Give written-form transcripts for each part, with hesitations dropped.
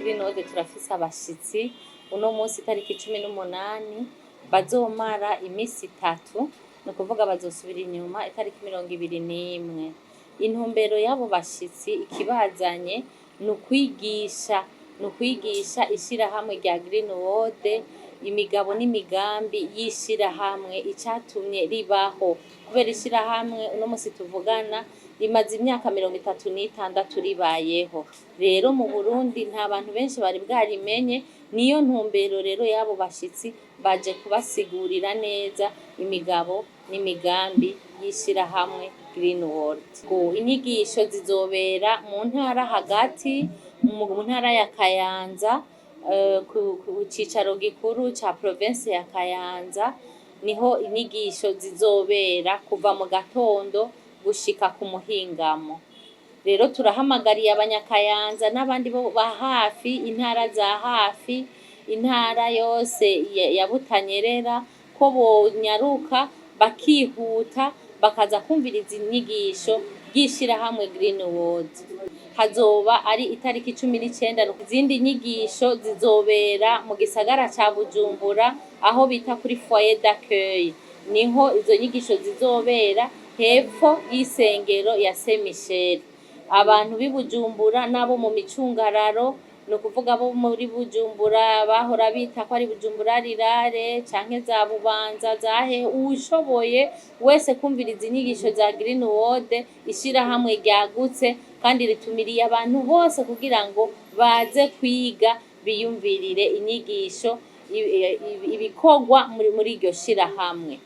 Greenwood turafise abashitsi uno munsi tariki 18 bazomara imisi 3 no kuvuga bazosubira inyuma itariki 21. Intumbero yabo bashitsi ikibazanye nukwigisha ishirahamwe rya Greenwood imigabo n'imigambi y'ishirahamwe icatumye ribaho kubera ishirahamwe uno munsi tuvugana rimaze imyaka 36 ribayeho. Rero mu Burundi nta bantu benshi bari bwarimenye, niyo ntumbero rero yabo bashitsi baje kubasigurira neza imigabo n'imigambi y'ishirahamwe Greenwood. Inyigisho zizobera mu ntara hagati mu ntara ya Kayanza, ku cicaro gikuru ca province ya Kayanza niho inyigisho zizobera kuva mu gatondo gushika ku muhingamo. Rero turahamagariye abanyakayanza n'abandi bo hafi, intara za hafi, intara yose ya Butanyerera ko bonyaruka bakihuta bakaza kumviriza inyigisho y'ishirahamwe Greenwood. Hazoba ari itariki 19. Izindi nyigisho zizobera mu gisagara ca Bujumbura aho bita kuri foyer d'accueil, niho izo nyigisho zizobera hepfo y'isengero ya Saint Michel. Abantu b'Ibujumbura nabo mu micungararo no kuvuga abo muri Bujumbura bahora bita ko ari Bujumbura rirare canke za Bubanza zahe, ushoboye wese kumviriza inyigisho za Greenwood ishirahamwe ryagutse kandi ritumiriye abantu bose kugira ngo baze kwiga biyumvirire inyigisho ibikorwa muri iryo shirahamwe.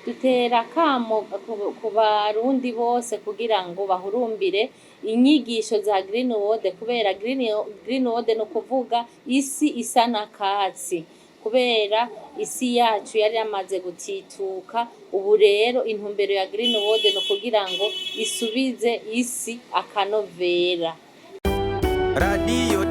Dutera kamo ku Barundi bose kugira ngo bahurumbire inyigisho za Greenwood kubera Greenwood no kuvuga isi isa nakatsi, kubera isi yacu yari yamaze gutituka. Ubu rero intumbero ya Greenwood no kugira ngo isubize isi akanovera. Radio